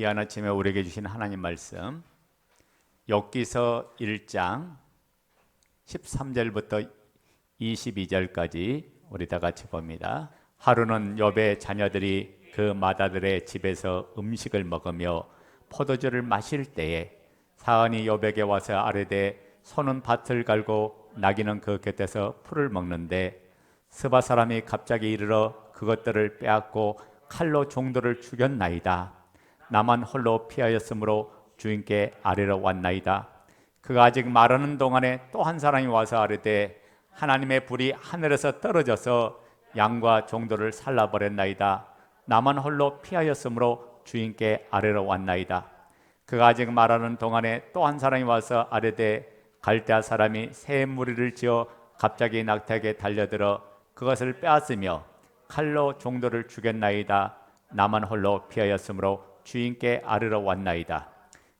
귀한 아침에 우리에게 주신 하나님 말씀 욥기서 1장 13절부터 22절까지 우리 다 같이 봅니다. 하루는 욥의 자녀들이 그 맏아들의 집에서 음식을 먹으며 포도주를 마실 때에 사언이 욥에게 와서 아뢰되 소는 밭을 갈고 나귀는 그 곁에서 풀을 먹는데 스바 사람이 갑자기 이르러 그것들을 빼앗고 칼로 종들을 죽였나이다. 나만 홀로 피하였으므로 주인께 아뢰러 왔나이다. 그가 아직 말하는 동안에 또 한 사람이 와서 아뢰되 하나님의 불이 하늘에서 떨어져서 양과 종들을 살라버렸나이다. 나만 홀로 피하였으므로 주인께 아뢰러 왔나이다. 그가 아직 말하는 동안에 또 한 사람이 와서 아뢰되 갈대아 사람이 새 무리를 지어 갑자기 낙타에게 달려들어 그것을 빼앗으며 칼로 종들을 죽였나이다. 나만 홀로 피하였으므로 주인께 아뢰러 왔나이다.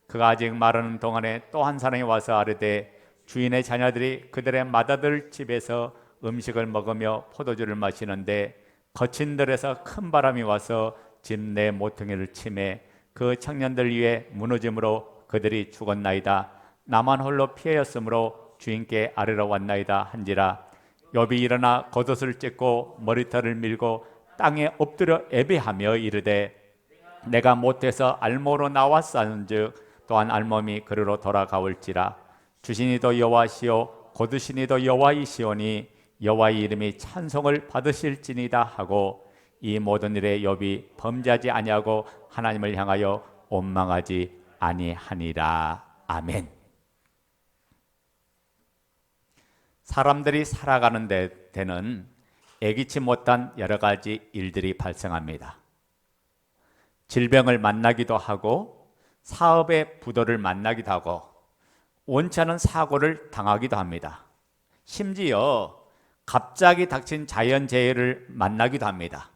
그가 아직 말하는 동안에 또 한 사람이 와서 아뢰되 주인의 자녀들이 그들의 맏아들 집에서 음식을 먹으며 포도주를 마시는데 거친 들에서 큰 바람이 와서 집 내 모퉁이를 치매 그 청년들 위에 무너짐으로 그들이 죽었나이다. 나만 홀로 피하였으므로 주인께 아뢰러 왔나이다 한지라. 욥이 일어나 겉옷을 찢고 머리털을 밀고 땅에 엎드려 애배하며 이르되 내가 못해서 알모로 나왔사는즉 또한 알몸이 그리로 돌아가올지라. 주신이도 여호와시요 거두신이도 여호와이시오니 여호와의 이름이 찬송을 받으실지니다 하고 이 모든 일에 욥이 범죄하지 아니하고 하나님을 향하여 원망하지 아니하니라. 아멘. 사람들이 살아가는 데는 예기치 못한 여러 가지 일들이 발생합니다. 질병을 만나기도 하고 사업의 부도를 만나기도 하고 원치 않은 사고를 당하기도 합니다. 심지어 갑자기 닥친 자연재해를 만나기도 합니다.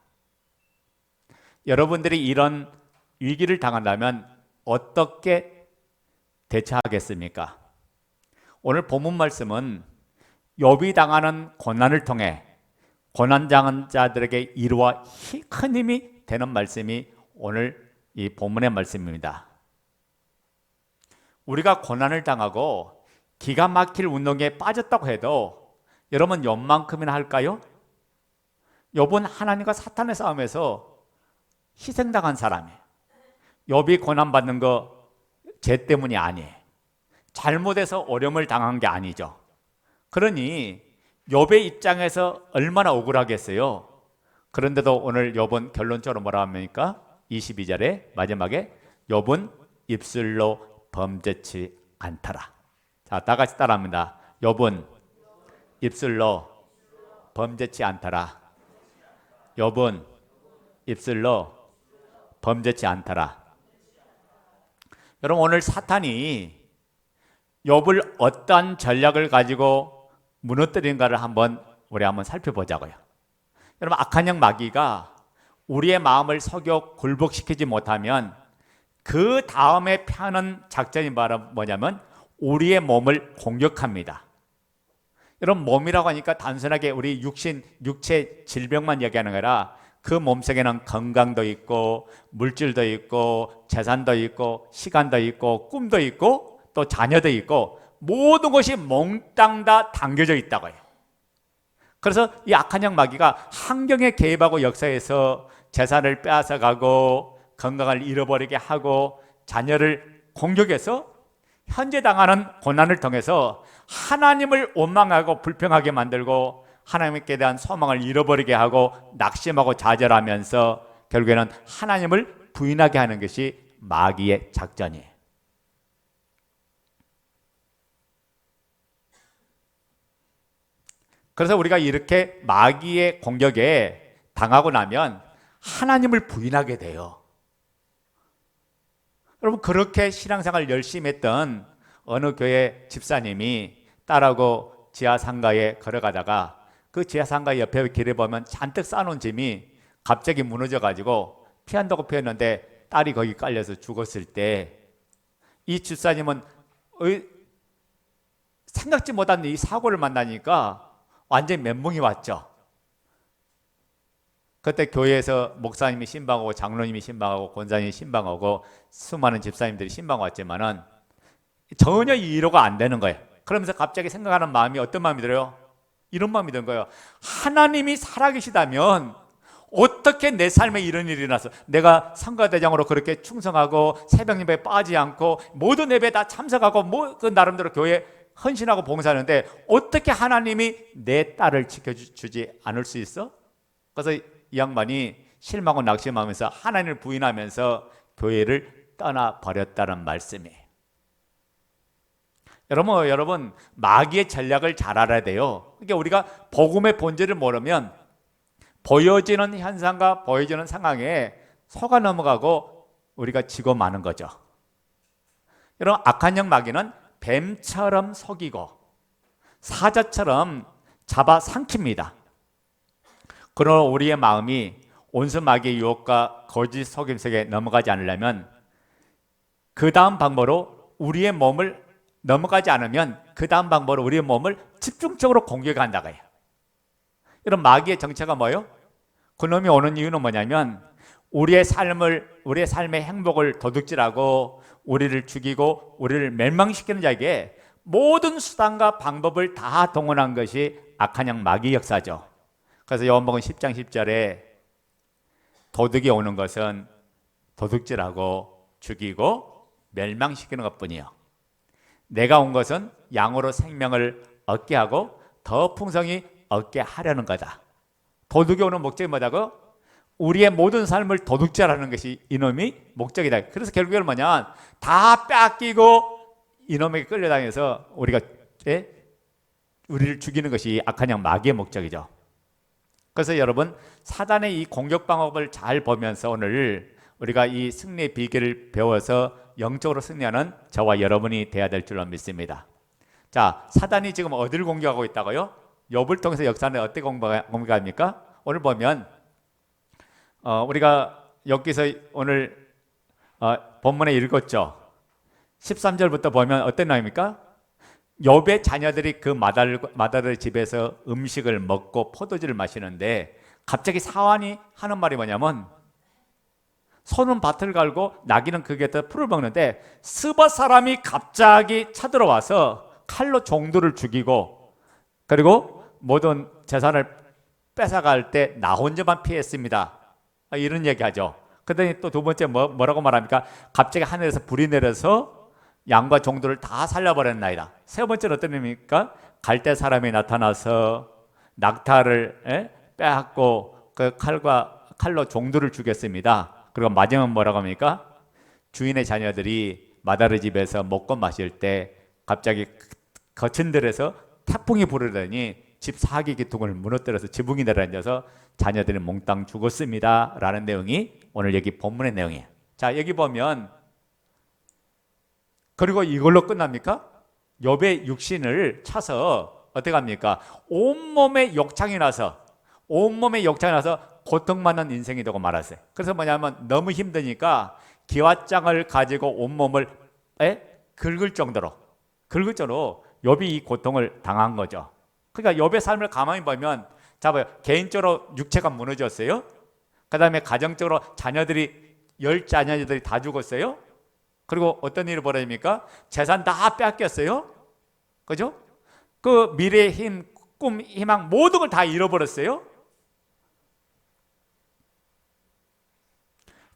여러분들이 이런 위기를 당한다면 어떻게 대처하겠습니까? 오늘 본문 말씀은 욥이 당하는 고난을 통해 고난 당한 자들에게 이루와 큰 힘이 되는 말씀이 오늘 이 본문의 말씀입니다. 우리가 고난을 당하고 기가 막힐 운동에 빠졌다고 해도 여러분 욥만큼이나 할까요? 욥은 하나님과 사탄의 싸움에서 희생당한 사람이에요. 욥이 고난받는 거 죄 때문이 아니에요. 잘못해서 어려움을 당한 게 아니죠. 그러니 욥의 입장에서 얼마나 억울하겠어요. 그런데도 오늘 욥은 결론적으로 뭐라 합니까? 22절에 마지막에 욥은 입술로 범죄치 않더라. 자, 다 같이 따라합니다. 욥은 입술로 범죄치 않더라. 욥은 입술로 범죄치 않더라. 여러분, 오늘 사탄이 욥을 어떠한 전략을 가지고 무너뜨린가를 우리 한번 살펴보자고요. 여러분, 악한 영 마귀가 우리의 마음을 속여 굴복시키지 못하면 그 다음에 펴는 작전이 바로 뭐냐면 우리의 몸을 공격합니다. 여러분, 몸이라고 하니까 단순하게 우리 육체 질병만 얘기하는 거라 그 몸속에는 건강도 있고 물질도 있고 재산도 있고 시간도 있고 꿈도 있고 또 자녀도 있고 모든 것이 몽땅 다 담겨져 있다고 해요. 그래서 이 악한 영 마귀가 환경에 개입하고 역사에서 재산을 빼앗아가고 건강을 잃어버리게 하고 자녀를 공격해서 현재 당하는 고난을 통해서 하나님을 원망하고 불평하게 만들고 하나님께 대한 소망을 잃어버리게 하고 낙심하고 좌절하면서 결국에는 하나님을 부인하게 하는 것이 마귀의 작전이에요. 그래서 우리가 이렇게 마귀의 공격에 당하고 나면 하나님을 부인하게 돼요. 여러분, 그렇게 신앙생활 열심히 했던 어느 교회 집사님이 딸하고 지하상가에 걸어가다가 그 지하상가 옆에 길에 보면 잔뜩 쌓아놓은 짐이 갑자기 무너져가지고 피한다고 피했는데 딸이 거기 깔려서 죽었을 때 이 집사님은 생각지 못한 이 사고를 만나니까 완전히 멘붕이 왔죠. 그때 교회에서 목사님이 신방하고 장로님이 신방하고 권사님이 신방하고 수많은 집사님들이 신방 왔지만은 전혀 이해가 안 되는 거예요. 그러면서 갑자기 생각하는 마음이 어떤 마음이 들어요? 이런 마음이 드는 거예요. 하나님이 살아계시다면 어떻게 내 삶에 이런 일이 일어나서 내가 성가대장으로 그렇게 충성하고 새벽 예배에 빠지지 않고 모든 예배에 다 참석하고 그 나름대로 교회 헌신하고 봉사하는데 어떻게 하나님이 내 딸을 지켜주지 않을 수 있어? 그래서 이 양반이 실망하고 낙심하면서 하나님을 부인하면서 교회를 떠나버렸다는 말씀이에요. 여러분 마귀의 전략을 잘 알아야 돼요. 그러니까 우리가 복음의 본질을 모르면 보여지는 현상과 보여지는 상황에 속아 넘어가고 우리가 지고 마는 거죠. 여러분 악한 영 마귀는 뱀처럼 속이고 사자처럼 잡아 삼킵니다. 그러나 우리의 마음이 온수 마귀의 유혹과 거짓 속임 속에 넘어가지 않으려면 그 다음 방법으로 우리의 몸을 넘어가지 않으면 그 다음 방법으로 우리의 몸을 집중적으로 공격한다고 해요. 이런 마귀의 정체가 뭐예요? 그놈이 오는 이유는 뭐냐면 우리의 삶의 행복을 도둑질하고 우리를 죽이고 우리를 멸망시키는 자에게 모든 수단과 방법을 다 동원한 것이 악한 영 마귀 역사죠. 그래서 요한복음 10장 10절에 도둑이 오는 것은 도둑질하고 죽이고 멸망시키는 것뿐이요. 내가 온 것은 양으로 생명을 얻게 하고 더 풍성히 얻게 하려는 거다. 도둑이 오는 목적이 뭐다고? 우리의 모든 삶을 도둑질하는 것이 이놈이 목적이다. 그래서 결국에는 뭐냐? 다 뺏기고 이놈에게 끌려다녀서 우리를 죽이는 것이 악한 영 마귀의 목적이죠. 그래서 여러분 사단의 이 공격 방법을 잘 보면서 오늘 우리가 이 승리의 비결을 배워서 영적으로 승리하는 저와 여러분이 돼야 될 줄로 믿습니다. 자, 사단이 지금 어디를 공격하고 있다고요? 욥을 통해서 역사는 어떻게 공격합니까? 오늘 보면 우리가 여기서 오늘 본문에 읽었죠. 13절부터 보면 어떤 내용입니까? 욥의 자녀들이 그 마다들 집에서 음식을 먹고 포도주를 마시는데 갑자기 사환이 하는 말이 뭐냐면 소는 밭을 갈고 나귀는 그 곁에 풀을 먹는데 스바 사람이 갑자기 쳐들어와서 칼로 종들을 죽이고 그리고 모든 재산을 뺏어갈 때 나 혼자만 피했습니다. 이런 얘기하죠. 그러더니 또 두 번째 뭐라고 말합니까? 갑자기 하늘에서 불이 내려서 양과 종들을 다 살려버렸나이다. 세 번째는 어떤 의미입니까? 갈대 사람이 나타나서 낙타를 빼앗고 그 칼로 종들을 죽였습니다. 그리고 마지막은 뭐라고 합니까? 주인의 자녀들이 마다르 집에서 먹고 마실 때 갑자기 거친 들에서 태풍이 부르더니 집 사기 기둥을 무너뜨려서 지붕이 내려앉아서 자녀들이 몽땅 죽었습니다 라는 내용이 오늘 여기 본문의 내용이에요. 자, 여기 보면 그리고 이걸로 끝납니까? 욥의 육신을 차서 어떻게 합니까? 온몸에 욕창이 나서 고통받는 인생이 되고 말았어요. 그래서 뭐냐면 너무 힘드니까 기왓장을 가지고 온몸을 긁을 정도로 욥이 이 고통을 당한 거죠. 그러니까 욥의 삶을 가만히 보면 개인적으로 육체가 무너졌어요. 그 다음에 가정적으로 자녀들이 다 죽었어요. 그리고 어떤 일이 벌어집니까? 재산 다 뺏겼어요. 그죠? 그 미래의 힘, 꿈, 희망 모든 걸 다 잃어버렸어요.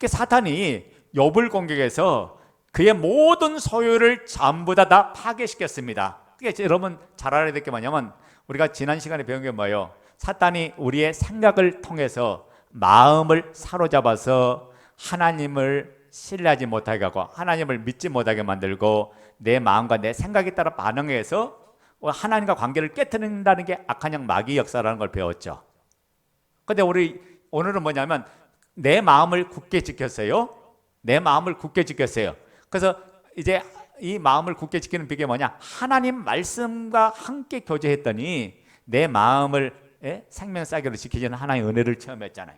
사탄이 욥을 공격해서 그의 모든 소유를 전부 다 파괴시켰습니다. 그게 여러분 잘 알아야 될 게 뭐냐면 우리가 지난 시간에 배운 게 뭐예요? 사탄이 우리의 생각을 통해서 마음을 사로잡아서 하나님을 신뢰하지 못하게 하고 하나님을 믿지 못하게 만들고 내 마음과 내 생각에 따라 반응해서 하나님과 관계를 깨트린다는 게 악한 영 마귀 역사라는 걸 배웠죠. 근데 우리 오늘은 뭐냐면 내 마음을 굳게 지켰어요. 그래서 이제 이 마음을 굳게 지키는 비결이 뭐냐? 하나님 말씀과 함께 교제했더니 내 마음을 생명싸개로 지키는 하나님의 은혜를 체험했잖아요.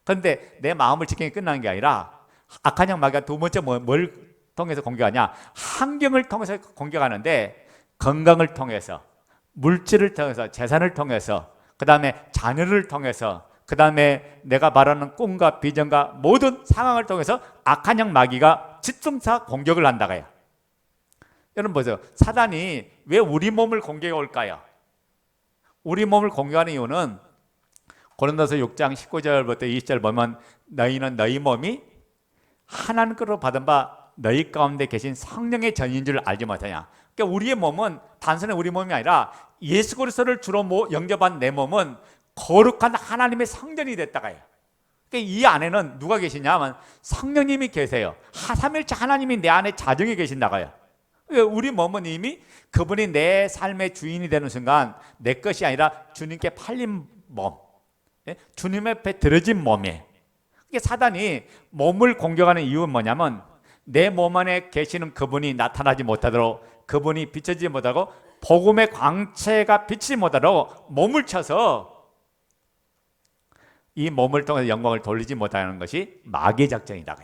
그런데 내 마음을 지키는 게 끝나는 게 아니라 악한 영 마귀가 두 번째 뭘 통해서 공격하냐? 환경을 통해서 공격하는데 건강을 통해서, 물질을 통해서, 재산을 통해서, 그 다음에 자녀를 통해서, 그 다음에 내가 말하는 꿈과 비전과 모든 상황을 통해서 악한 영 마귀가 집중사 공격을 한다고요. 여러분 보세요. 사단이 왜 우리 몸을 공격해 올까요? 우리 몸을 공격하는 이유는 고린도서 6장 19절부터 20절 보면 너희는 너희 몸이 하나님께로 받은 바 너희 가운데 계신 성령의 전인 줄 알지 못하냐. 그러니까 우리의 몸은 단순히 우리 몸이 아니라 예수 그리스도를 주로 영접한 내 몸은 거룩한 하나님의 성전이 됐다가요. 그러니까 이 안에는 누가 계시냐면 성령님이 계세요. 삼위일체 하나님이 내 안에 자정해 계신다고요. 우리 몸은 이미 그분이 내 삶의 주인이 되는 순간 내 것이 아니라 주님께 팔린 몸, 주님 앞에 들어진 몸이에요. 그러니까 사단이 몸을 공격하는 이유는 뭐냐면 내 몸 안에 계시는 그분이 나타나지 못하도록, 그분이 비춰지지 못하고 복음의 광채가 비치지 못하도록 몸을 쳐서 이 몸을 통해서 영광을 돌리지 못하는 것이 마귀의 작전이다.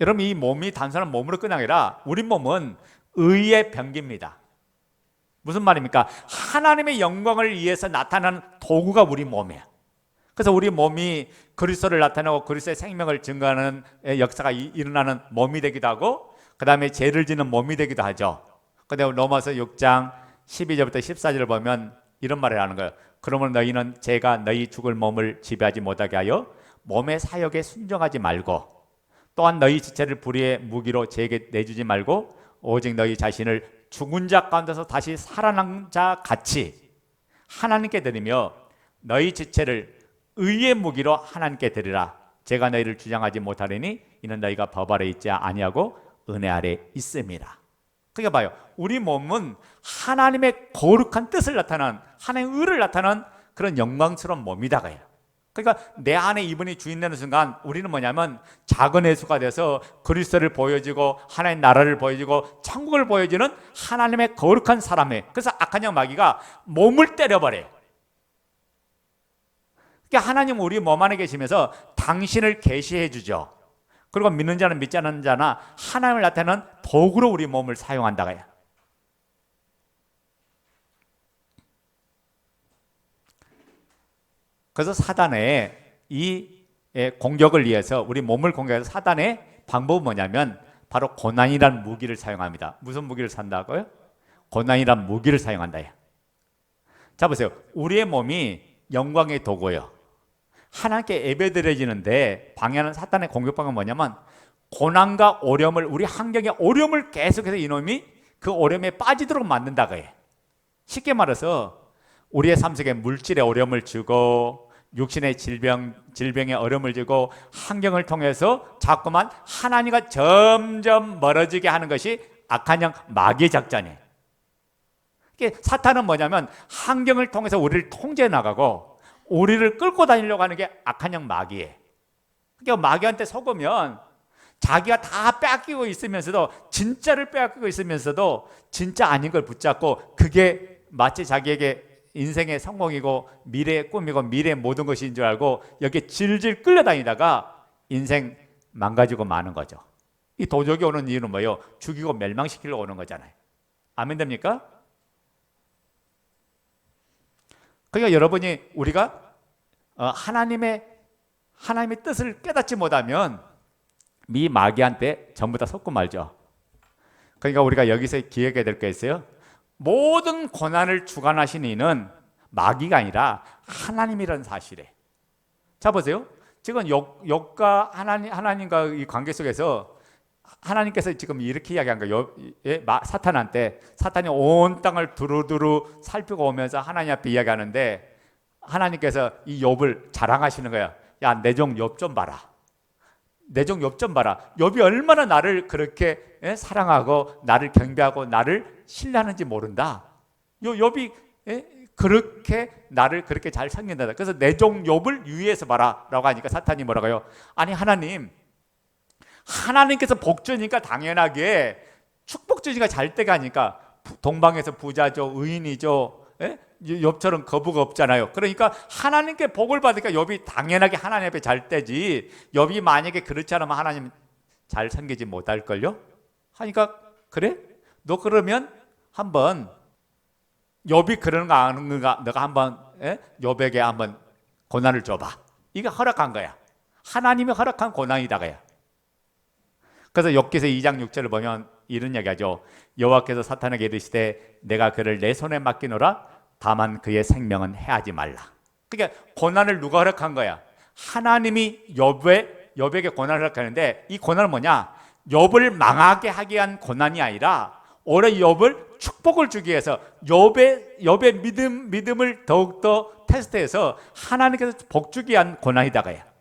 여러분, 이 몸이 단순한 몸으로 끝나는 게 아니라 우리 몸은 의의 병기입니다. 무슨 말입니까? 하나님의 영광을 위해서 나타나는 도구가 우리 몸이에요. 그래서 우리 몸이 그리스도를 나타내고 그리스도의 생명을 증거하는 역사가 일어나는 몸이 되기도 하고, 그 다음에 죄를 지는 몸이 되기도 하죠. 근데 로마서 6장 12절부터 14절을 보면 이런 말을 하는 거예요. 그러면 너희는 죄가 너희 죽을 몸을 지배하지 못하게 하여 몸의 사욕에 순종하지 말고, 또한 너희 지체를 불의의 무기로 죄에게 내주지 말고 오직 너희 자신을 죽은 자 가운데서 다시 살아난 자 같이 하나님께 드리며 너희 지체를 의의 무기로 하나님께 드리라. 제가 너희를 주장하지 못하리니 이는 너희가 법 아래 있지 아니하고 은혜 아래 있습니다. 그게 봐요. 우리 몸은 하나님의 거룩한 뜻을 나타내는, 하나님의 의를 나타내는 그런 영광스러운 몸이다가요. 그러니까 내 안에 이분이 주인 되는 순간 우리는 뭐냐면 작은 예수가 돼서 그리스도를 보여주고 하나님의 나라를 보여주고 천국을 보여주는 하나님의 거룩한 사람이에요. 그래서 악한 영 마귀가 몸을 때려버려요. 그러니까 하나님 우리 몸 안에 계시면서 당신을 계시해 주죠. 그리고 믿는 자는 믿지 않는 자나 하나님을 나타내는 도구로 우리 몸을 사용한다고요. 그래서 사단의 이 공격을 위해서, 우리 몸을 공격해서 사단의 방법은 뭐냐면 바로 고난이란 무기를 사용합니다. 무슨 무기를 산다고요? 고난이란 무기를 사용한다. 자 보세요. 우리의 몸이 영광의 도구예요. 하나님께 예배드려지는데 방해하는 사탄의 공격 방법은 뭐냐면 고난과 오렴을, 우리 환경의 오렴을 계속해서 이놈이 그 오렴에 빠지도록 만든다고 해요. 쉽게 말해서 우리의 삶 속에 물질의 어려움을 주고 육신의 질병의 어려움을 주고 환경을 통해서 자꾸만 하나님과 점점 멀어지게 하는 것이 악한 영 마귀의 작전이에요. 사탄은 뭐냐면 환경을 통해서 우리를 통제해 나가고 우리를 끌고 다니려고 하는 게 악한 영 마귀예요. 그러니까 마귀한테 속으면 자기가 다 빼앗기고 있으면서도, 진짜를 빼앗기고 있으면서도 진짜 아닌 걸 붙잡고 그게 마치 자기에게 인생의 성공이고 미래의 꿈이고 미래의 모든 것인 줄 알고 여기에 질질 끌려다니다가 인생 망가지고 마는 거죠. 이 도적이 오는 이유는 뭐예요? 죽이고 멸망시키려고 오는 거잖아요. 아멘 됩니까? 그러니까 여러분이 우리가 하나님의 뜻을 깨닫지 못하면 미 마귀한테 전부 다 속고 말죠. 그러니까 우리가 여기서 기억해야 될 게 있어요. 모든 고난을 주관하신 이는 마귀가 아니라 하나님이라는 사실에. 자 보세요. 지금 욥과 하나님과 이 관계 속에서 하나님께서 지금 이렇게 이야기한 거예요. 사탄한테. 사탄이 온 땅을 두루두루 살피고 오면서 하나님 앞에 이야기하는데 하나님께서 이 욥을 자랑하시는 거야. 야, 내 종 욥 좀 봐라. 내 종 욥 좀 봐라. 욥이 얼마나 나를 그렇게 사랑하고 나를 경배하고 나를 신뢰하는지 모른다. 욥이 그렇게 나를 그렇게 잘 섬긴다. 그래서 내 종 욥을 유의해서 봐라 라고 하니까 사탄이 뭐라고요? 아니 하나님께서 복 주니까 당연하게 축복 주니까 잘 때가 아니까 동방에서 부자죠, 의인이죠, 욥처럼 거부가 없잖아요. 그러니까 하나님께 복을 받으니까 욥이 당연하게 하나님 앞에 잘 때지, 욥이 만약에 그렇지 않으면 하나님 잘 섬기지 못할걸요? 하니까 그래? 너 그러면 한번 욥이 그러는 거 아는가? 너가 한번 욥에게 한번 고난을 줘봐. 이게 허락한 거야. 하나님이 허락한 고난이다가야. 그래서 욥기서 2장 6절을 보면 이런 이야기하죠. 여호와께서 사탄에게 이르시되 내가 그를 내 손에 맡기노라. 다만 그의 생명은 해하지 말라. 그러니까 고난을 누가 허락한 거야? 하나님이 욥에게 고난을 허락하는데, 이 고난은 뭐냐? 욥을 망하게 하기 위한 고난이 아니라 오히려 욥을 축복을 주기 위해서 욥의 믿음을 더욱더 테스트해서 하나님께서 복 주기 위한 고난이다가야.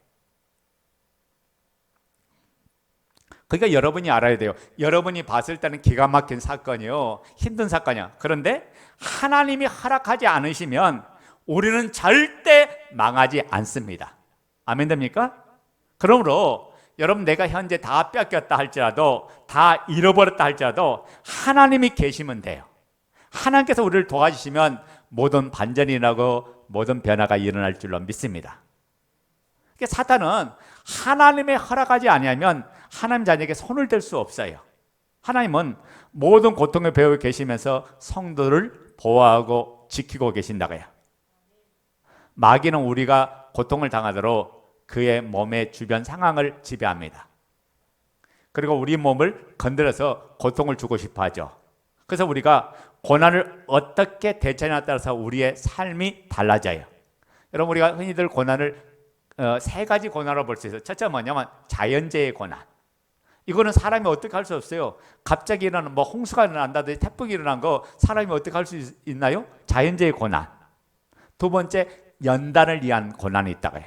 그러니까 여러분이 알아야 돼요. 여러분이 봤을 때는 기가 막힌 사건이요, 힘든 사건이야. 그런데 하나님이 허락하지 않으시면 우리는 절대 망하지 않습니다. 아멘 됩니까? 그러므로 여러분, 내가 현재 다 뺏겼다 할지라도, 다 잃어버렸다 할지라도 하나님이 계시면 돼요. 하나님께서 우리를 도와주시면 모든 반전이 나고 모든 변화가 일어날 줄로 믿습니다. 그러니까 사탄은 하나님의 허락하지 아니하면 하나님 자녀에게 손을 댈 수 없어요. 하나님은 모든 고통을 배우고 계시면서 성도를 보호하고 지키고 계신다고요. 마귀는 우리가 고통을 당하도록 그의 몸의 주변 상황을 지배합니다. 그리고 우리 몸을 건드려서 고통을 주고 싶어 하죠. 그래서 우리가 고난을 어떻게 대처하냐에 따라서 우리의 삶이 달라져요. 여러분, 우리가 흔히들 고난을 세 가지 고난으로 볼 수 있어요. 첫째는 뭐냐면 자연재해의 고난. 이거는 사람이 어떻게 할 수 없어요. 갑자기 일어나는 홍수가 일어난다든지 태풍이 일어난 거 사람이 어떻게 할 수 있나요? 자연재해의 고난. 두 번째, 연단을 위한 고난이 있다고요.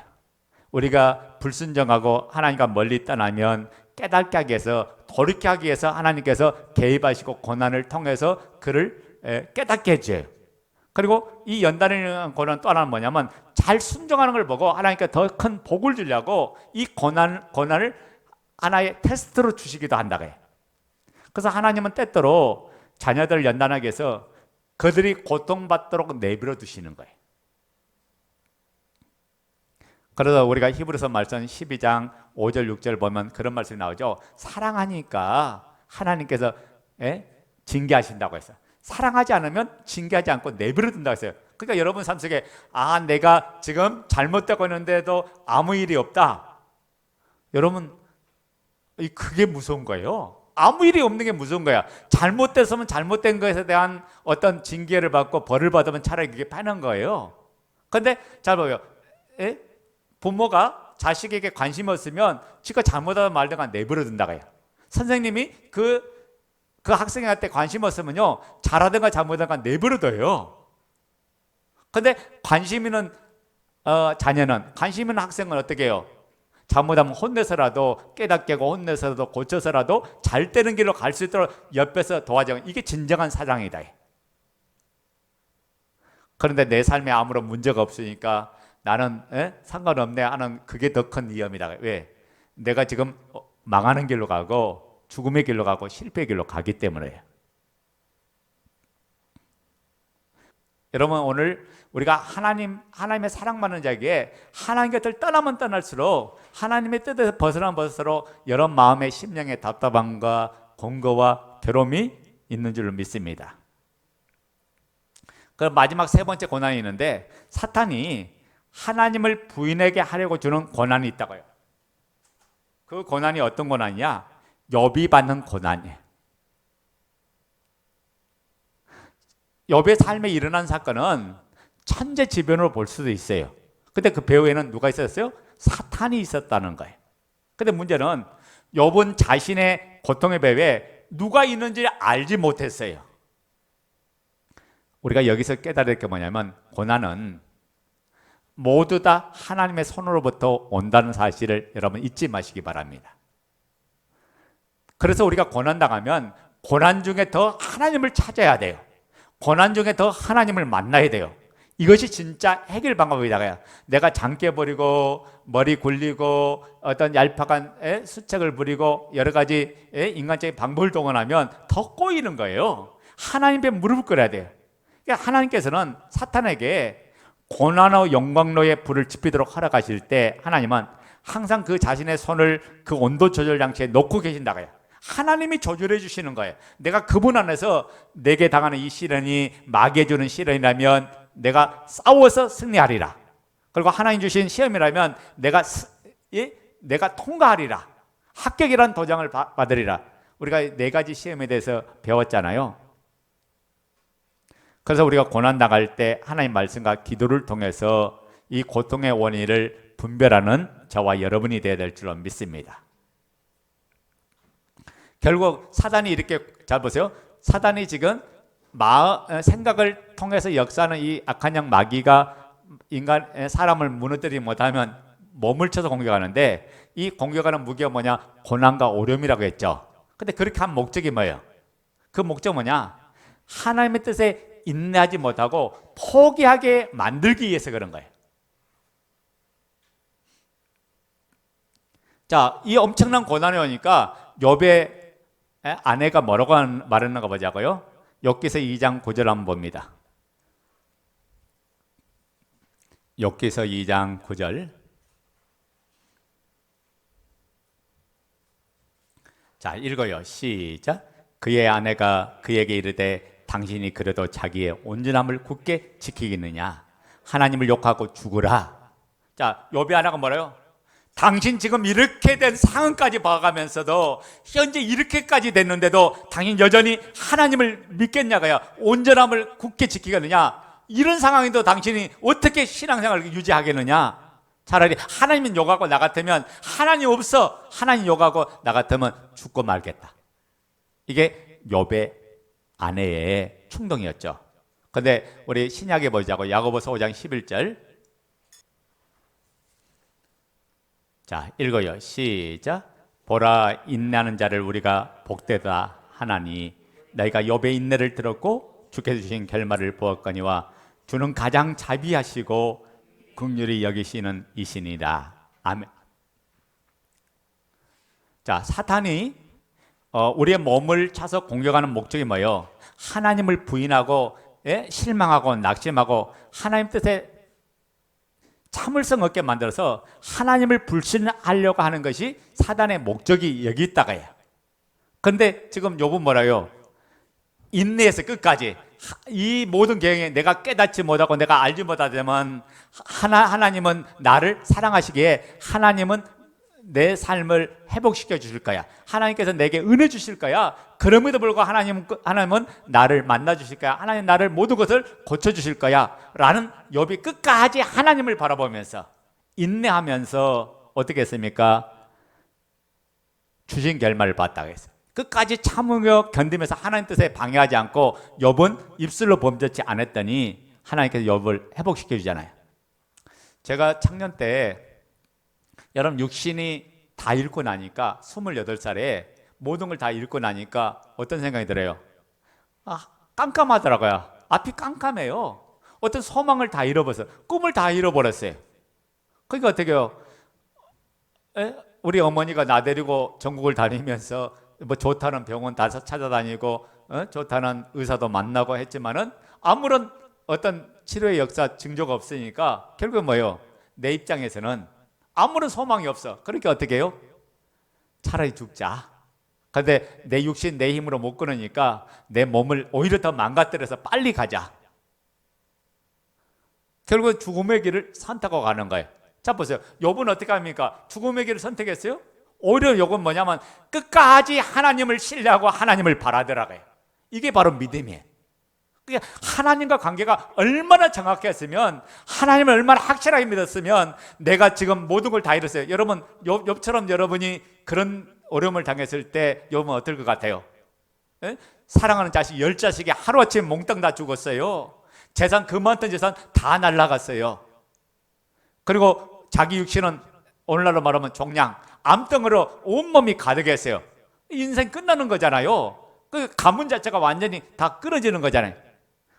우리가 불순종하고 하나님과 멀리 떠나면 깨닫게 하기 위해서, 돌이키게 하기 위해서 하나님께서 개입하시고 고난을 통해서 그를 깨닫게 해줘요. 그리고 이 연단을 위한 고난 또 하나는 뭐냐면 잘 순종하는 걸 보고 하나님께 더 큰 복을 주려고 이 고난을 하나의 테스트로 주시기도 한다고요. 그래서 하나님은 때때로 자녀들을 연단하기 위해서 그들이 고통받도록 내버려 두시는 거예요. 그래서 우리가 히브리서 말씀 12장 5절 6절 보면 그런 말씀이 나오죠. 사랑하니까 하나님께서 징계하신다고 했어요. 사랑하지 않으면 징계하지 않고 내버려 둔다고 했어요. 그러니까 여러분 삶 속에 내가 지금 잘못되고 있는데도 아무 일이 없다. 여러분, 그게 무서운 거예요. 아무 일이 없는 게 무서운 거야. 잘못됐으면 잘못된 것에 대한 어떤 징계를 받고 벌을 받으면 차라리 그게 편한 거예요. 그런데 잘 봐요. 부모가 자식에게 관심 없으면 지가 잘못하든 말든 내버려 둔다고요. 선생님이 그 학생한테 관심 없으면요, 잘하든가 잘못하든가 내버려 둬요. 그런데 관심 있는 자녀는, 관심 있는 학생은 어떻게 해요? 잘못하면 혼내서라도, 깨닫게 하고 혼내서라도, 고쳐서라도 잘 되는 길로 갈 수 있도록 옆에서 도와줘. 이게 진정한 사랑이다. 그런데 내 삶에 아무런 문제가 없으니까 나는 상관없네 하는, 그게 더 큰 위험이다. 왜? 내가 지금 망하는 길로 가고 죽음의 길로 가고 실패의 길로 가기 때문에요. 여러분, 오늘 우리가 하나님의 사랑받는 자에게 하나님 곁을 떠나면 떠날수록, 하나님의 뜻에서 벗어나면 벗을수록 여러분 마음의 심령의 답답함과 공고와 괴로움이 있는 줄로 믿습니다. 그 마지막 세 번째 고난이 있는데, 사탄이 하나님을 부인하게 하려고 주는 고난이 있다고요. 그 고난이 어떤 고난이냐? 욥이 받는 고난이에요. 욥의 삶에 일어난 사건은 천재지변으로 볼 수도 있어요. 근데 그 배후에는 누가 있었어요? 사탄이 있었다는 거예요. 근데 문제는 욥은 자신의 고통의 배후에 누가 있는지 알지 못했어요. 우리가 여기서 깨달을 게 뭐냐면, 고난은 모두 다 하나님의 손으로부터 온다는 사실을 여러분 잊지 마시기 바랍니다. 그래서 우리가 고난당하면 고난 중에 더 하나님을 찾아야 돼요. 고난 중에 더 하나님을 만나야 돼요. 이것이 진짜 해결 방법이다. 내가 장 깨버리고 머리 굴리고 어떤 얄팍한 수책을 부리고 여러 가지 인간적인 방법을 동원하면 더 꼬이는 거예요. 하나님께 무릎을 꿇어야 돼요. 그러니까 하나님께서는 사탄에게 고난의 영광로에 불을 지피도록 허락하실 때 하나님은 항상 그 자신의 손을 그 온도 조절 장치에 놓고 계신다고요. 하나님이 조절해 주시는 거예요. 내가 그분 안에서 내게 당하는 이 시련이 마귀에 주는 시련이라면 내가 싸워서 승리하리라. 그리고 하나님 주신 시험이라면 내가 통과하리라. 합격이란 도장을 받으리라. 우리가 4가지 시험에 대해서 배웠잖아요. 그래서 우리가 고난 당할 때 하나님 말씀과 기도를 통해서 이 고통의 원인을 분별하는 저와 여러분이 되어야 될 줄로 믿습니다. 결국 사단이 이렇게, 잘 보세요. 사단이 지금 생각을 통해서 역사하는 이 악한 영 마귀가 사람을 무너뜨리지 못하면 몸을 쳐서 공격하는데, 이 공격하는 무기가 뭐냐? 고난과 어려움이라고 했죠. 근데 그렇게 한 목적이 뭐예요? 그 목적 뭐냐? 하나님의 뜻에 인내하지 못하고 포기하게 만들기 위해서 그런 거예요. 자, 이 엄청난 고난이 오니까 욥의 아내가 뭐라고 말했는가 보자고요. 욥기서 2장 9절 한번 봅니다. 욥기서 2장 9절. 자, 읽어요. 시작. 그의 아내가 그에게 이르되 당신이 그래도 자기의 온전함을 굳게 지키겠느냐? 하나님을 욕하고 죽으라. 자, 욥의 아내가 뭐래요? 당신 지금 이렇게 된 상황까지 봐가면서도, 현재 이렇게까지 됐는데도 당신 여전히 하나님을 믿겠냐고요? 온전함을 굳게 지키겠느냐? 이런 상황인데도 당신이 어떻게 신앙생활을 유지하겠느냐? 차라리 하나님은 욕하고 나 같으면, 하나님 없어, 하나님 욕하고 나 같으면 죽고 말겠다. 이게 욥의 아내의 충동이었죠. 그런데 우리 신약에 보자고, 야고보서 5장 11절. 자, 읽어요. 시작. 보라, 인내하는 자를 우리가 복되다 하나니 너희가 욥의 인내를 들었고 주께서 주신 결말을 보았거니와 주는 가장 자비하시고 긍휼히 여기시는 이신이다. 아멘. 자, 사탄이 우리의 몸을 차서 공격하는 목적이 뭐예요? 하나님을 부인하고 실망하고 낙심하고 하나님 뜻에 참을성 없게 만들어서 하나님을 불신하려고 하는 것이 사단의 목적이 여기 있다가요. 그런데 지금 욥은 뭐라요? 인내해서 끝까지 이 모든 계획에 내가 깨닫지 못하고 내가 알지 못하지만 하나님은 나를 사랑하시기에 하나님은 내 삶을 회복시켜 주실 거야. 하나님께서 내게 은혜 주실 거야. 그럼에도 불구하고 하나님은 나를 만나 주실 거야. 하나님 나를 모든 것을 고쳐 주실 거야. 라는 욥이 끝까지 하나님을 바라보면서 인내하면서 어떻게 했습니까? 주신 결말을 봤다고 했어요. 끝까지 참으며 견디면서 하나님 뜻에 방해하지 않고 욥은 입술로 범죄치 않았더니 하나님께서 욥을 회복시켜 주잖아요. 제가 청년 때 여러분 육신이 다 잃고 나니까 28살에 모든 걸 다 잃고 나니까 어떤 생각이 들어요? 깜깜하더라고요. 앞이 깜깜해요. 어떤 소망을 다 잃어버렸어요. 꿈을 다 잃어버렸어요. 그러니까 어떻게 해요? 우리 어머니가 나 데리고 전국을 다니면서 뭐 좋다는 병원 다 찾아다니고 좋다는 의사도 만나고 했지만은 아무런 어떤 치료의 역사 징조가 없으니까 결국은 뭐예요? 내 입장에서는 아무런 소망이 없어. 그러니까 어떻게 해요? 차라리 죽자. 그런데 내 육신 내 힘으로 못 끊으니까 내 몸을 오히려 더 망가뜨려서 빨리 가자. 결국 죽음의 길을 선택하고 가는 거예요. 자 보세요. 욥은 어떻게 합니까? 죽음의 길을 선택했어요? 오히려 욥은 뭐냐면 끝까지 하나님을 신뢰하고 하나님을 바라더라고요. 이게 바로 믿음이에요. 하나님과 관계가 얼마나 정확했으면, 하나님을 얼마나 확실하게 믿었으면 내가 지금 모든 걸 다 잃었어요. 여러분 욥처럼 여러분이 그런 어려움을 당했을 때 욥은 어떨 것 같아요? 사랑하는 자식 10자식이 하루아침에 몽땅 다 죽었어요. 재산, 그 많던 재산 다 날라갔어요. 그리고 자기 육신은 오늘날로 말하면 종양, 암덩으로 온몸이 가득했어요. 인생 끝나는 거잖아요. 그 가문 자체가 완전히 다 끊어지는 거잖아요.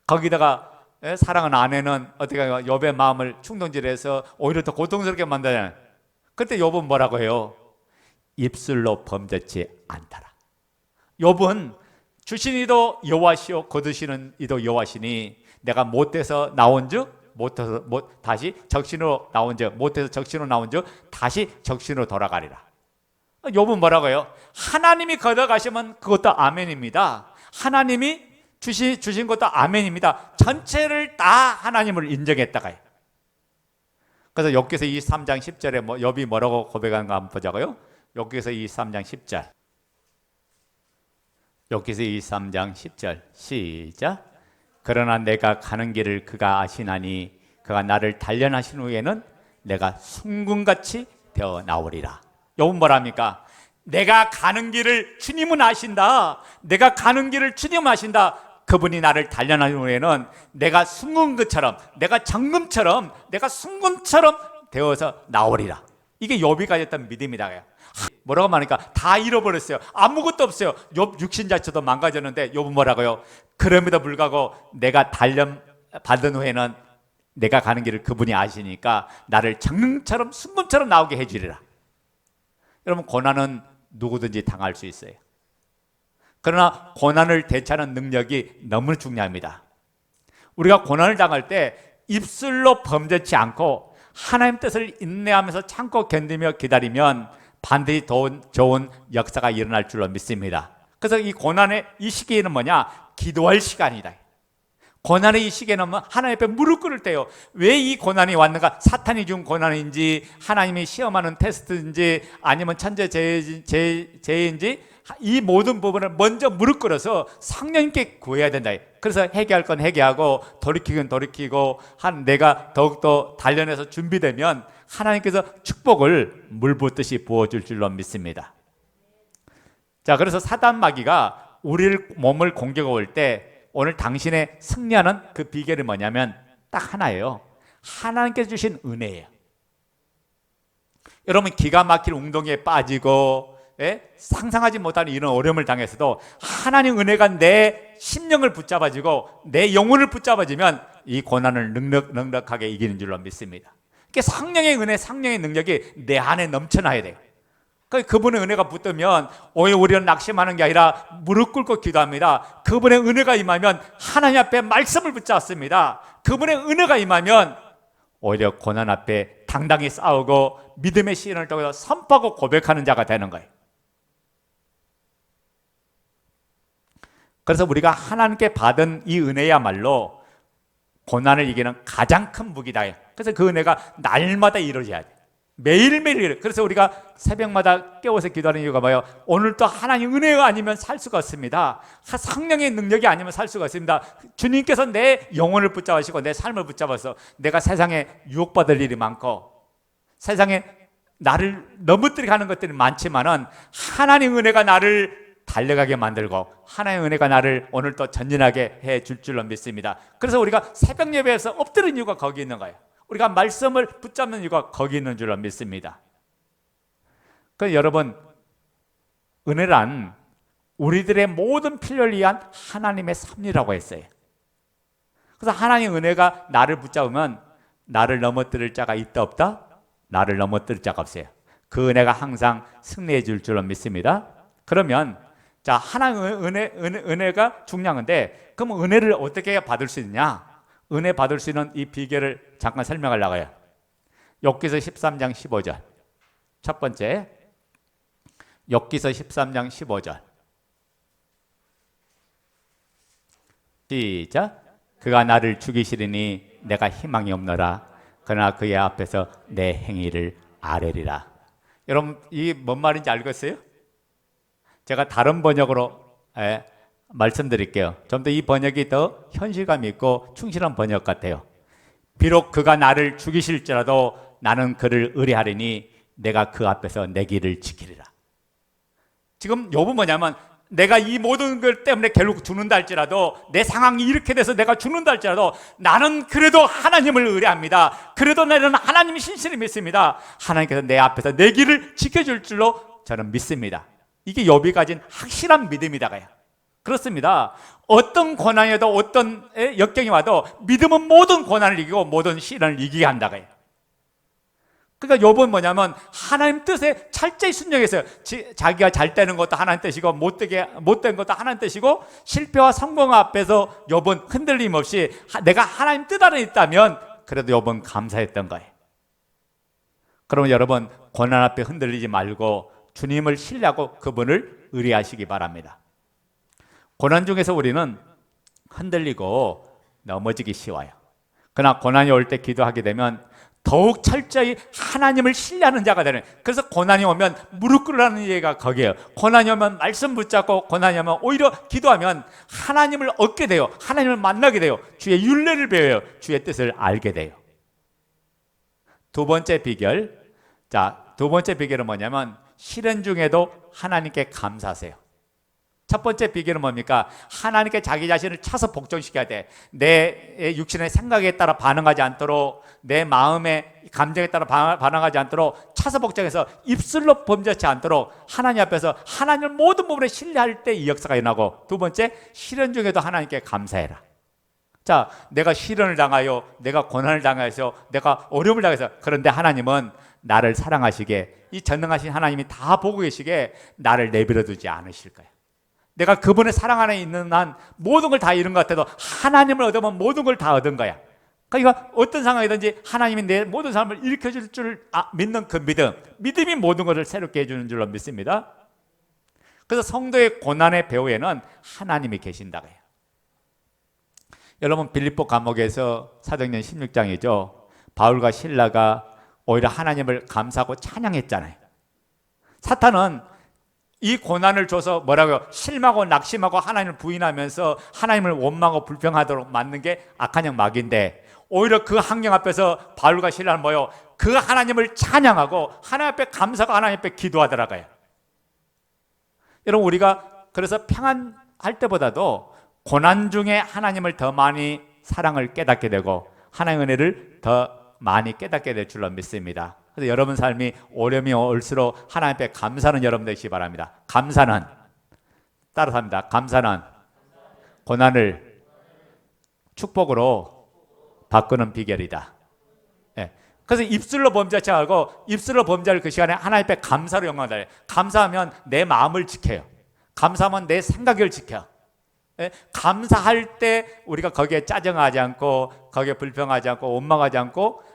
거기다가 사랑하는 아내는 어떻게 해요? 욥의 마음을 충동질해서 오히려 더 고통스럽게 만들잖아요. 그때 욥은 뭐라고 해요? 입술로 범죄치 않더라. 욥은 주신 이도 여호와시요 거두시는 이도 여호와시니 내가 못돼서 나온즉 다시 적신으로 나온즉 못해서 적신으로 나온즉 다시 적신으로 돌아가리라. 욥은 뭐라고요? 하나님이 걷어가시면 그것도 아멘입니다. 하나님이 주신 것도 아멘입니다. 전체를 다 하나님을 인정했다가요. 그래서 욥기서 23장 10절에 욥이 뭐라고 고백하는가 한번 보자고요. 욥기서 23장 10절. 욥기서 23장 10절 시작. 그러나 내가 가는 길을 그가 아시나니 그가 나를 단련하신 후에는 내가 순금같이 되어 나오리라. 욥은 뭐랍니까? 내가 가는 길을 주님은 아신다. 내가 가는 길을 주님은 아신다. 그분이 나를 단련하신 후에는 내가 순금처럼, 내가 정금처럼, 내가 순금처럼 되어서 나오리라. 이게 욥이 가졌던 믿음이다. 뭐라고 말하니까 다 잃어버렸어요. 아무것도 없어요. 욥 육신 자체도 망가졌는데 욥은 뭐라고요? 그럼에도 불구하고 내가 단련 받은 후에는 내가 가는 길을 그분이 아시니까 나를 정금처럼 순금처럼 나오게 해주리라. 여러분, 고난은 누구든지 당할 수 있어요. 그러나 고난을 대처하는 능력이 너무 중요합니다. 우리가 고난을 당할 때 입술로 범죄치 않고 하나님 뜻을 인내하면서 참고 견디며 기다리면 반드시 좋은 역사가 일어날 줄로 믿습니다. 그래서 이 고난의 이 시기에는 뭐냐? 기도할 시간이다. 고난의 이 시기에는 하나님 앞에 무릎 꿇을 때요. 왜 이 고난이 왔는가? 사탄이 준 고난인지, 하나님이 시험하는 테스트인지, 아니면 천재재해인지, 이 모든 부분을 먼저 무릎 꿇어서 성령님께 구해야 된다. 그래서 회개할 건 회개하고 돌이키긴 돌이키고 내가 더욱더 단련해서 준비되면 하나님께서 축복을 물 붓듯이 부어줄 줄로 믿습니다. 자, 그래서 사단 마귀가 우리를 몸을 공격해 올 때 오늘 당신의 승리하는 그 비결이 뭐냐면 딱 하나예요. 하나님께서 주신 은혜예요. 여러분, 기가 막힐 웅덩이에 빠지고 상상하지 못하는 이런 어려움을 당해서도 하나님 은혜가 내 심령을 붙잡아주고 내 영혼을 붙잡아주면 이 고난을 넉넉하게 이기는 줄로 믿습니다. 성령의 은혜, 성령의 능력이 내 안에 넘쳐나야 돼요. 그분의 은혜가 붙으면 오히려 우리는 낙심하는 게 아니라 무릎 꿇고 기도합니다. 그분의 은혜가 임하면 하나님 앞에 말씀을 붙잡습니다. 그분의 은혜가 임하면 오히려 고난 앞에 당당히 싸우고 믿음의 시인을 통해서 선포하고 고백하는 자가 되는 거예요. 그래서 우리가 하나님께 받은 이 은혜야말로 고난을 이기는 가장 큰 무기다. 그래서 그 은혜가 날마다 이루어져야 돼. 매일매일 이루어져. 그래서 우리가 새벽마다 깨워서 기도하는 이유가 뭐예요? 오늘도 하나님 은혜가 아니면 살 수가 없습니다. 성령의 능력이 아니면 살 수가 없습니다. 주님께서 내 영혼을 붙잡으시고 내 삶을 붙잡아서 내가 세상에 유혹받을 일이 많고 세상에 나를 넘어뜨리게 하는 것들이 많지만은 하나님 은혜가 나를 달려가게 만들고 하나님의 은혜가 나를 오늘 또 전진하게 해줄 줄로 믿습니다. 그래서 우리가 새벽 예배에서 엎드린 이유가 거기 있는 거예요. 우리가 말씀을 붙잡는 이유가 거기 있는 줄로 믿습니다. 그래서 여러분, 은혜란 우리들의 모든 필요를 위한 하나님의 섭리라고 했어요. 그래서 하나님의 은혜가 나를 붙잡으면 나를 넘어뜨릴 자가 있다 없다? 나를 넘어뜨릴 자가 없어요. 그 은혜가 항상 승리해 줄 줄로 믿습니다. 그러면 자, 하나님의 은혜가 중요한데 그럼 은혜를 어떻게 받을 수 있냐? 은혜 받을 수 있는 이 비결을 잠깐 설명하려고 해요. 욥기서 13장 15절. 첫 번째, 욥기서 13장 15절. 시작. 그가 나를 죽이시리니 내가 희망이 없노라. 그러나 그의 앞에서 내 행위를 아뢰리라. 여러분, 이 뭔 말인지 알겠어요? 제가 다른 번역으로 말씀드릴게요. 좀 더 이 번역이 더 현실감 있고 충실한 번역 같아요. 비록 그가 나를 죽이실지라도 나는 그를 의뢰하리니 내가 그 앞에서 내 길을 지키리라. 지금 욥은 뭐냐면 내가 이 모든 것 때문에 결국 죽는다 할지라도 내 상황이 이렇게 돼서 내가 죽는다 할지라도 나는 그래도 하나님을 의뢰합니다. 그래도 나는 하나님이 신실히 믿습니다. 하나님께서 내 앞에서 내 길을 지켜줄 줄로 저는 믿습니다. 이게 욥이 가진 확실한 믿음이다가요. 그렇습니다. 어떤 고난에도 어떤 역경이 와도 믿음은 모든 고난을 이기고 모든 시련을 이기게 한다가요. 그러니까 욥은 뭐냐면 하나님 뜻에 철저히 순종했어요. 자기가 잘 되는 것도 하나님 뜻이고 못된 것도 하나님 뜻이고 실패와 성공 앞에서 욥은 흔들림 없이 내가 하나님 뜻 안에 있다면 그래도 욥은 감사했던 거예요. 그러면 여러분, 고난 앞에 흔들리지 말고 주님을 신뢰하고 그분을 의뢰하시기 바랍니다. 고난 중에서 우리는 흔들리고 넘어지기 쉬워요. 그러나 고난이 올 때 기도하게 되면 더욱 철저히 하나님을 신뢰하는 자가 되는, 그래서 고난이 오면 무릎 꿇으라는 얘기가 거기에요. 고난이 오면 말씀 붙잡고, 고난이 오면 오히려 기도하면 하나님을 얻게 돼요. 하나님을 만나게 돼요. 주의 율례를 배워요. 주의 뜻을 알게 돼요. 두 번째 비결, 두 번째 비결은 뭐냐면 시련 중에도 하나님께 감사하세요. 첫 번째 비결은 뭡니까? 하나님께 자기 자신을 차서 복종시켜야 돼. 내 육신의 생각에 따라 반응하지 않도록, 내 마음의 감정에 따라 반응하지 않도록 차서 복종해서 입술로 범죄치 않도록 하나님 앞에서 하나님을 모든 부분에 신뢰할 때 이 역사가 일어나고, 두 번째, 시련 중에도 하나님께 감사해라. 자, 내가 시련을 당하여, 내가 고난을 당해서, 내가 어려움을 당해서, 그런데 하나님은 나를 사랑하시게, 이 전능하신 하나님이 다 보고 계시게 나를 내버려 두지 않으실 거예요. 내가 그분의 사랑 안에 있는 한 모든 걸 다 잃은 것 같아도 하나님을 얻으면 모든 걸 다 얻은 거야. 그러니까 어떤 상황이든지 하나님이 내 모든 삶을 일으켜줄 줄 믿는 그 믿음이 모든 것을 새롭게 해주는 줄로 믿습니다. 그래서 성도의 고난의 배후에는 하나님이 계신다고 해요. 여러분, 빌립보 감옥에서 사도행전 16장이죠. 바울과 실라가 오히려 하나님을 감사하고 찬양했잖아요. 사탄은 이 고난을 줘서 뭐라고요? 실망하고 낙심하고 하나님을 부인하면서 하나님을 원망하고 불평하도록 만든 게 악한 영마귀인데, 오히려 그 환경 앞에서 바울과 실라는 뭐요? 그 하나님을 찬양하고 하나님 앞에 감사하고 하나님 앞에 기도하더라고요. 여러분, 우리가 그래서 평안할 때보다도 고난 중에 하나님을 더 많이 사랑을 깨닫게 되고 하나님의 은혜를 더 많이 깨닫게 될 줄로 믿습니다. 그래서 여러분 삶이 어려움이 올수록 하나님 앞에 감사는 여러분 되시기 바랍니다. 감사는, 따라서 합니다. 감사는 고난을 축복으로 바꾸는 비결이다. 예. 그래서 입술로 범죄하지 말고, 입술로 범죄할 그 시간에 하나님 앞에 감사로 영광을 달려요. 감사하면 내 마음을 지켜요. 감사하면 내 생각을 지켜. 예? 감사할 때 우리가 거기에 짜증하지 않고, 거기에 불평하지 않고, 원망하지 않고,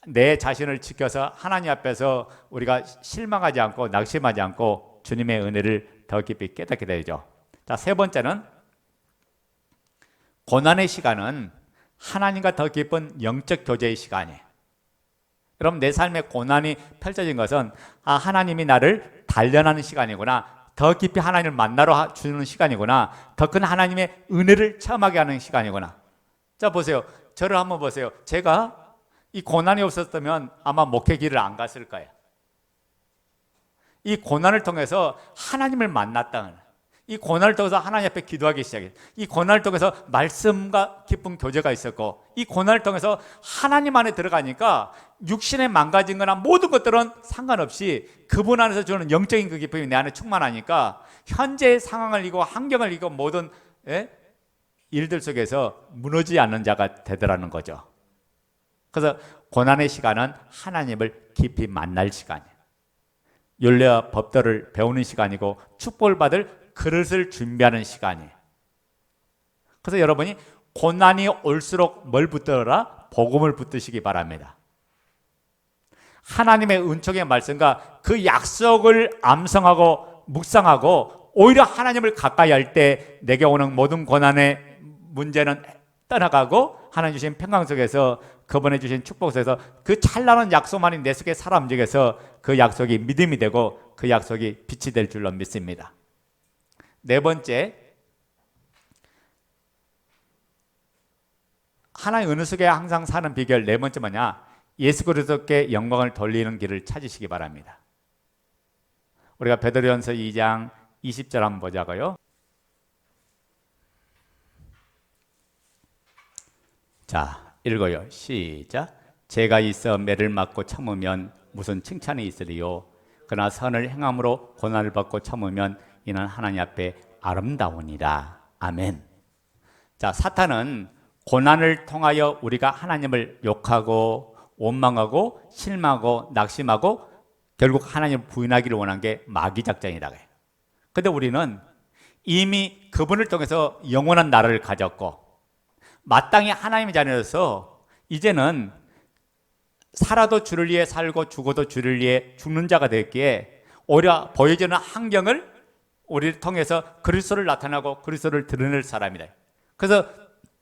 내 자신을 지켜서 하나님 앞에서 우리가 실망하지 않고 낙심하지 않고 주님의 은혜를 더 깊이 깨닫게 되죠. 자, 세 번째는 고난의 시간은 하나님과 더 깊은 영적 교제의 시간이에요. 여러분, 내 삶에 고난이 펼쳐진 것은 하나님이 나를 단련하는 시간이구나, 더 깊이 하나님을 만나러 주는 시간이구나, 더 큰 하나님의 은혜를 체험하게 하는 시간이구나. 자, 보세요. 저를 한번 보세요. 제가 이 고난이 없었다면 아마 목회 길을 안 갔을 거예요. 이 고난을 통해서 하나님을 만났다는, 이 고난을 통해서 하나님 앞에 기도하기 시작했어요. 이 고난을 통해서 말씀과 깊은 교제가 있었고, 이 고난을 통해서 하나님 안에 들어가니까 육신에 망가진 거나 모든 것들은 상관없이 그분 안에서 주는 영적인 그 기쁨이 내 안에 충만하니까 현재의 상황을 이기고 환경을 이기고 모든 일들 속에서 무너지지 않는 자가 되더라는 거죠. 그래서 고난의 시간은 하나님을 깊이 만날 시간이에요. 율례와 법도를 배우는 시간이고 축복을 받을 그릇을 준비하는 시간이에요. 그래서 여러분이 고난이 올수록 뭘 붙들어라? 복음을 붙드시기 바랍니다. 하나님의 은총의 말씀과 그 약속을 암송하고 묵상하고 오히려 하나님을 가까이 할 때 내게 오는 모든 고난의 문제는 떠나가고 하나님 주신 평강 속에서, 그분이 주신 축복 속에서 그 찬란한 약속만이 내 속에 살아 움직여서 그 약속이 믿음이 되고 그 약속이 빛이 될 줄로 믿습니다. 네 번째, 하나님 은혜 속에 항상 사는 비결 네 번째 뭐냐? 예수 그리스도께 영광을 돌리는 길을 찾으시기 바랍니다. 우리가 베드로전서 2장 20절 한번 보자고요. 자, 읽어요. 시작. 죄가 있어 매를 맞고 참으면 무슨 칭찬이 있으리요? 그러나 선을 행함으로 고난을 받고 참으면 이는 하나님 앞에 아름다우니라. 아멘. 자, 사탄은 고난을 통하여 우리가 하나님을 욕하고 원망하고 실망하고 낙심하고 결국 하나님을 부인하기를 원한 게 마귀 작전이라고 해요. 근데 우리는 이미 그분을 통해서 영원한 나라를 가졌고 마땅히 하나님의 자녀로서 이제는 살아도 주를 위해 살고 죽어도 주를 위해 죽는 자가 됐기에 오히려 보여지는 환경을 우리를 통해서 그리스도를 나타나고 그리스도를 드러낼 사람이다. 그래서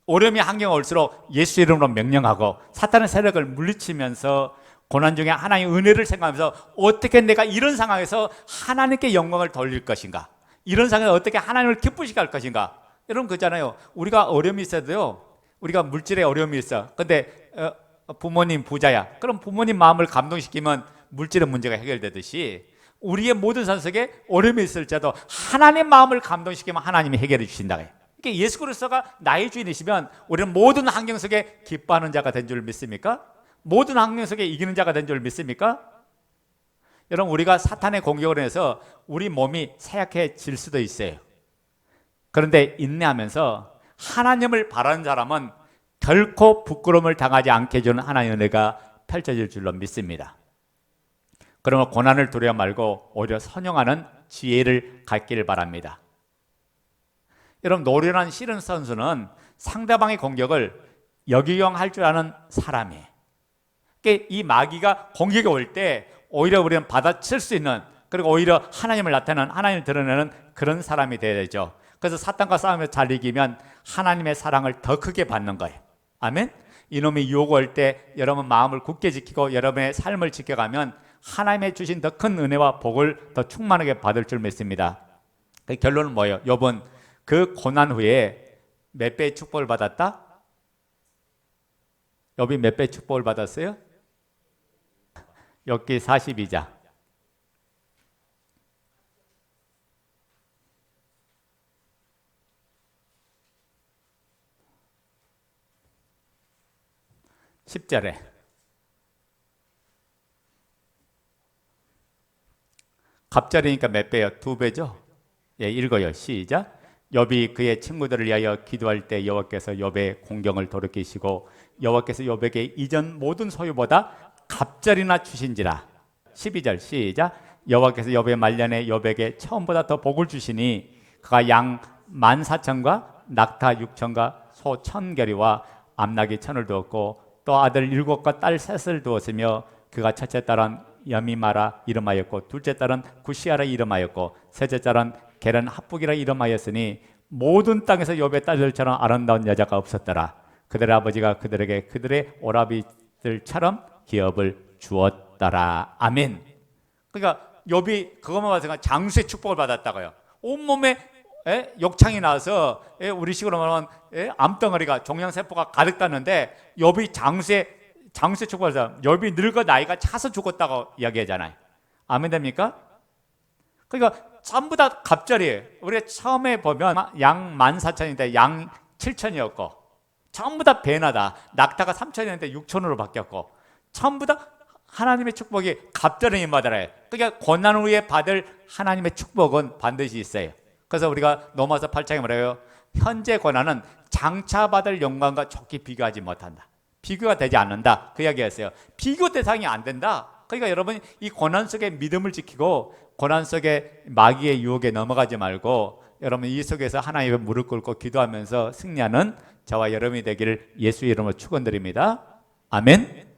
어려움이 환경이 올수록 예수 이름으로 명령하고 사탄의 세력을 물리치면서 고난 중에 하나님의 은혜를 생각하면서 어떻게 내가 이런 상황에서 하나님께 영광을 돌릴 것인가, 이런 상황에서 어떻게 하나님을 기쁘시게 할 것인가. 여러분 그렇잖아요. 우리가 어려움이 있어도요, 우리가 물질에 어려움이 있어. 근데 부모님 부자야. 그럼 부모님 마음을 감동시키면 물질의 문제가 해결되듯이 우리의 모든 산 속에 어려움이 있을지라도 하나님의 마음을 감동시키면 하나님이 해결해 주신다. 그러니까 예수 그리스도가 나의 주인이시면 우리는 모든 환경 속에 기뻐하는 자가 된 줄 믿습니까? 모든 환경 속에 이기는 자가 된 줄 믿습니까? 여러분 우리가 사탄의 공격을 해서 우리 몸이 쇠약해질 수도 있어요. 그런데 인내하면서 하나님을 바라는 사람은 결코 부끄러움을 당하지 않게 해주는 하나님의 은혜가 펼쳐질 줄로 믿습니다. 그러면 고난을 두려워 말고 오히려 선용하는 지혜를 갖기를 바랍니다. 여러분 노련한 씨름 선수는 상대방의 공격을 역이용할 줄 아는 사람이에요. 그러니까 이 마귀가 공격이 올 때 오히려 우리는 받아칠 수 있는, 그리고 오히려 하나님을 나타내는, 하나님을 드러내는 그런 사람이 되어야 되죠. 그래서 사탄과 싸우면서 잘 이기면 하나님의 사랑을 더 크게 받는 거예요. 아멘. 이놈이 유혹할 때 여러분 마음을 굳게 지키고 여러분의 삶을 지켜가면 하나님의 주신 더 큰 은혜와 복을 더 충만하게 받을 줄 믿습니다. 그 결론은 뭐예요? 욥은 그 고난 후에 몇 배의 축복을 받았다? 욥이 몇 배의 축복을 받았어요? 욥기 42장 10절에 갑절이니까 몇 배요? 2배죠? 예, 읽어요. 시작. 욥이 그의 친구들을 위하여 기도할 때 여호와께서 욥의 공경을 돌이키시고 여호와께서 욥에게 이전 모든 소유보다 갑절이나 주신지라. 12절 시작. 여호와께서 욥의 말년에 욥에게 처음보다 더 복을 주시니 그가 양 14,000과 낙타 6,000과 소 1,000결이와 암나귀 1,000을 두었고 또 아들 7과 딸 3을 두었으며 그가 첫째 딸은 여미마라 이름하였고 둘째 딸은 구시아라 이름하였고 셋째 딸은 게른 합북이라 이름하였으니 모든 땅에서 욥의 딸들처럼 아름다운 여자가 없었더라. 그들의 아버지가 그들에게 그들의 오라비들처럼 기업을 주었더라. 아멘. 그러니까 욥이 그것만 봐서 장수의 축복을 받았다고요. 온몸에 욕창이 나서 우리 식으로 말하면 암덩어리가 종양세포가 가득 땄는데 욥이 장수의 축복을 받았어요. 욥이 늙어 나이가 차서 죽었다고 이야기하잖아요. 아멘 됩니까? 그러니까 전부 다 갑절이에요. 우리가 처음에 보면 양 14,000인데 양 7,000이었고 전부 다 배나다. 낙타가 3,000이었는데 6,000으로 바뀌었고 전부 다 하나님의 축복이 갑절에 임하더래요. 그러니까 고난 후에 받을 하나님의 축복은 반드시 있어요. 그래서 우리가 로마서 8장에 뭐래요? 현재 고난은 장차 받을 영광과 좋게 비교하지 못한다. 비교가 되지 않는다. 그 이야기였어요. 비교 대상이 안 된다. 그러니까 여러분 이 고난 속에 믿음을 지키고 고난 속에 마귀의 유혹에 넘어가지 말고 여러분 이 속에서 하나님의 무릎 꿇고 기도하면서 승리하는 저와 여러분이 되기를 예수 이름으로 축원드립니다. 아멘.